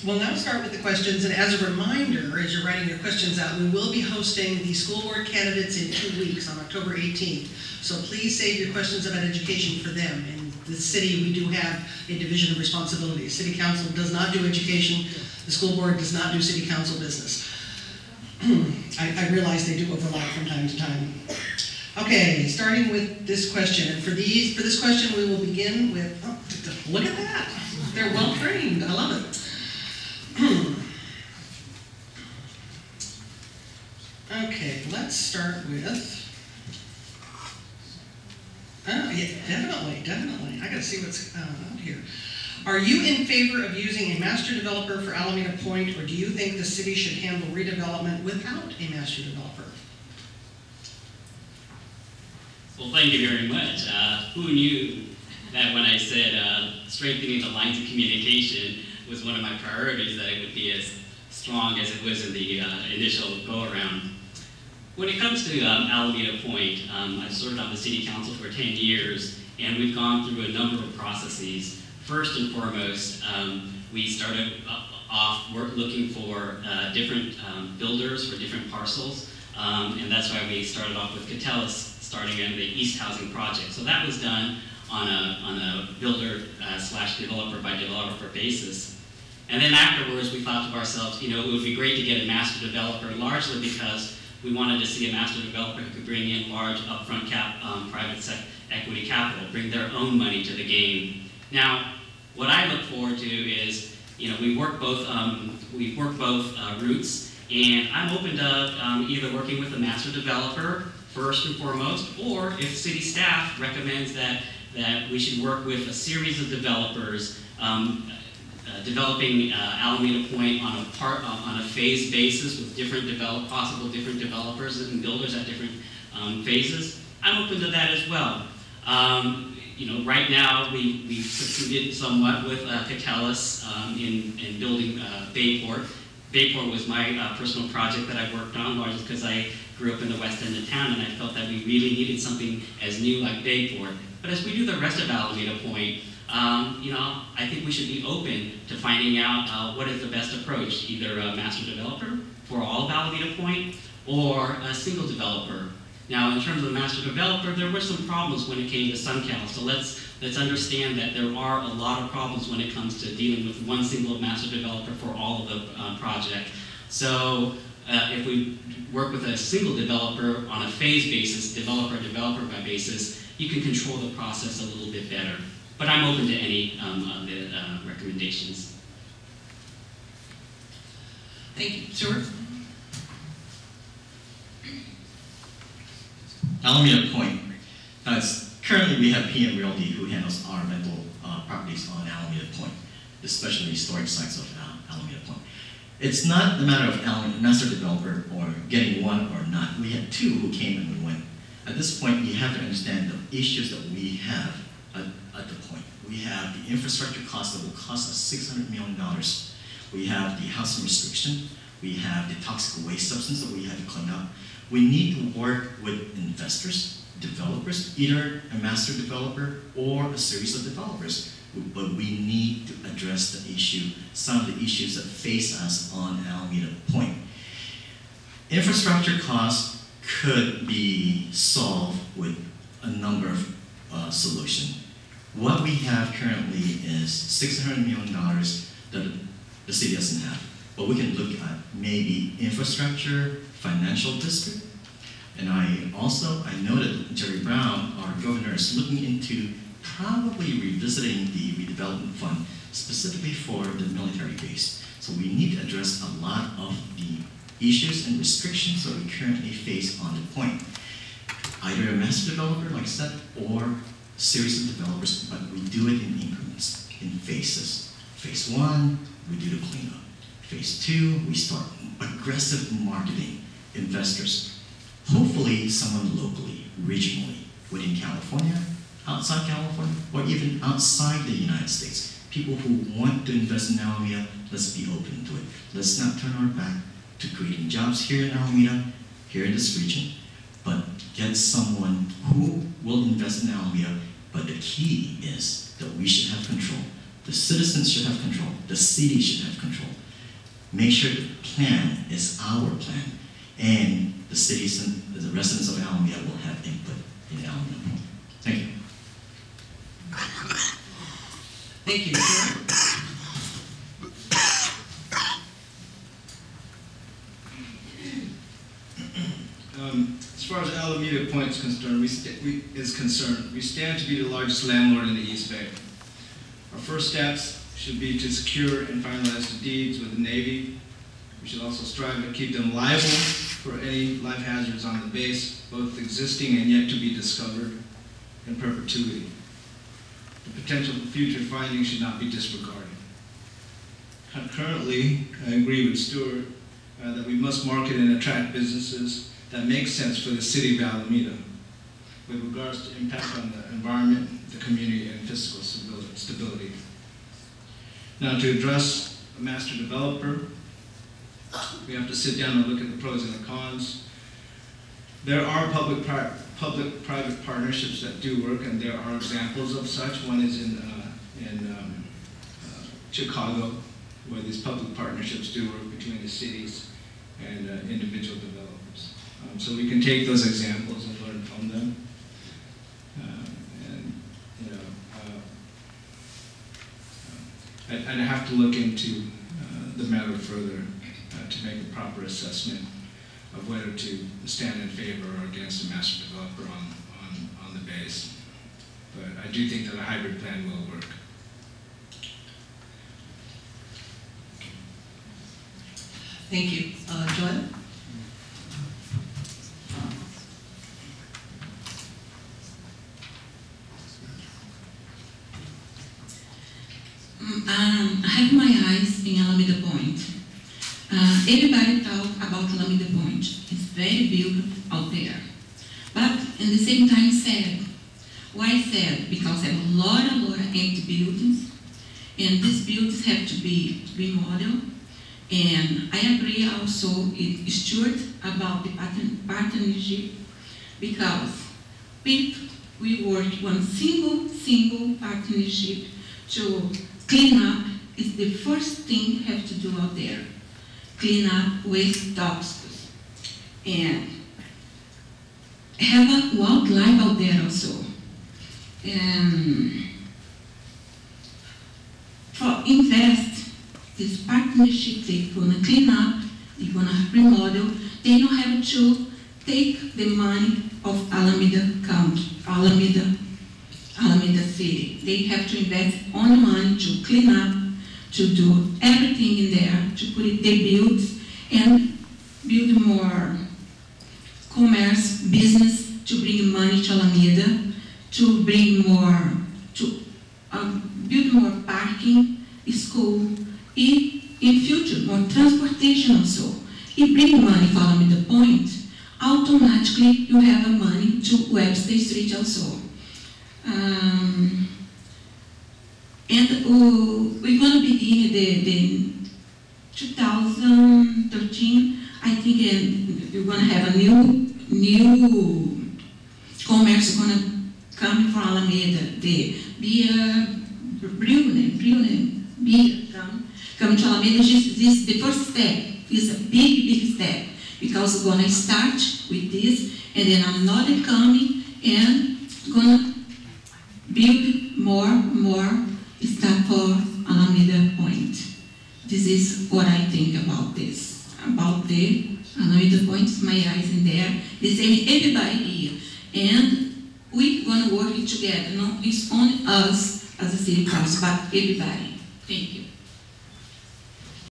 We'll now start with the questions, and as a reminder, as you're writing your questions out, we will be hosting the school board candidates in 2 weeks on October 18th. So please save your questions about education for them. In the city, we do have a division of responsibilities. City council does not do education. The school board does not do city council business. I realize they do overlap from time to time. Okay, starting with this question. And for this question, we will begin with, oh, look at that. They're well trained. I love it. Okay, let's start with, oh yeah, definitely. I gotta see what's out here. Are you in favor of using a master developer for Alameda Point, or do you think the city should handle redevelopment without a master developer? Well, thank you very much. Who knew that when I said strengthening the lines of communication was one of my priorities, that it would be as strong as it was in the initial go-around. When it comes to Alameda Point, I've served on the city council for 10 years, and we've gone through a number of processes. First and foremost, we started off looking for different builders for different parcels, and that's why we started off with Catellus, starting in the East Housing Project. So that was done on a builder slash developer by developer basis. And then afterwards, we thought to ourselves, it would be great to get a master developer, largely because we wanted to see a master developer who could bring in large upfront private equity capital, bring their own money to the game. Now, what I look forward to is, we work both routes, and I'm open to either working with a master developer first and foremost, or if city staff recommends that we should work with a series of developers, developing Alameda Point on a phased basis with possible different developers and builders at different phases. I'm open to that as well. Right now we succeeded somewhat with Catellus in building Bayport. Bayport was my personal project that I worked on, largely because I grew up in the west end of town, and I felt that we really needed something as new like Bayport. But as we do the rest of Alameda Point, I think we should be open to finding out what is the best approach, either a master developer for all of Alameda Point or a single developer. Now, in terms of the master developer, there were some problems when it came to SunCal, so let's understand that there are a lot of problems when it comes to dealing with one single master developer for all of the project. So if we work with a single developer on a phase basis, developer by basis, you can control the process a little bit better. But I'm open to any of the recommendations. Thank you. Stuart? Alameda Point. Currently, we have PM Realty who handles our rental properties on Alameda Point, especially historic sites of Alameda Point. It's not the matter of master developer or getting one or not. We had two who came and we went. At this point, you have to understand the issues that we have at the point. We have the infrastructure cost that will cost us $600 million. We have the housing restriction. We have the toxic waste substance that we have to clean up. We need to work with investors, developers, either a master developer or a series of developers. But we need to address the issue, some of the issues that face us on Alameda Point. Infrastructure costs could be solved with a number of solutions. What we have currently is $600 million that the city doesn't have. But we can look at maybe infrastructure, financial district. And I know that Jerry Brown, our governor, is looking into probably revisiting the redevelopment fund specifically for the military base. So we need to address a lot of the issues and restrictions that we currently face on the point. Either a master developer, like I said, or a series of developers, but we do it in increments, in phases. Phase 1, we do the cleanup. Phase 2, we start aggressive marketing, investors. Hopefully someone locally, regionally, within California, outside California, or even outside the United States. People who want to invest in Alameda, let's be open to it. Let's not turn our back to creating jobs here in Alameda, here in this region, but get someone who will invest in Alameda. But the key is that we should have control. The citizens should have control. The city should have control. Make sure the plan is our plan, and the citizens, the residents of Alameda will have input in Alameda Point. Thank you. Thank you. As far as Alameda Point is concerned, we stand to be the largest landlord in the East Bay. Our first steps should be to secure and finalize the deeds with the Navy. We should also strive to keep them liable for any life hazards on the base, both existing and yet to be discovered, in perpetuity. The potential for future findings should not be disregarded. Concurrently, I agree with Stuart that we must market and attract businesses that make sense for the city of Alameda with regards to impact on the environment, the community, and fiscal stability. Now, to address a master developer, we have to sit down and look at the pros and the cons. There are public-private partnerships that do work, and there are examples of such. One is in Chicago, where these public partnerships do work between the cities and individual developers. So we can take those examples and learn from them. I'd have to look into the matter further to make a proper assessment of whether to stand in favor or against a master developer on the base. But I do think that a hybrid plan will work. Thank you. Joanne? I have my eyes in Alameda Point. Everybody talk about Alameda Point. It's very beautiful out there. But at the same time sad. Why sad? Because I have a lot of empty buildings, and these buildings have to be remodeled. And I agree also with Stuart about the partnership, because if we work one single partnership to clean up, is the first thing you have to do out there. Clean up waste toxins. And have a wildlife out there also. For invest this partnership, they're gonna clean up, they're gonna remodel, they don't have to take the money of Alameda County, Alameda City. They have to invest on money to clean up, to do everything in there, to put it, they build and build more commerce, business, to bring money to Alameda, to bring more, to build more parking, school, in future, more transportation also. If bring money for Alameda Point, automatically you have money to Webster Street also. We're going to begin the 2013. I think we're going to have a new commerce going to come from Alameda. The beer, brewing beer come to Alameda. This the first step is a big step, because we're going to start with this, and then another coming and going to build more stuff for Alameda Point. This is what I think about this. About the Alameda Point, my eyes in there. The same everybody here. And we're going to work it together. No, it's only us as a city council, but everybody. Thank you.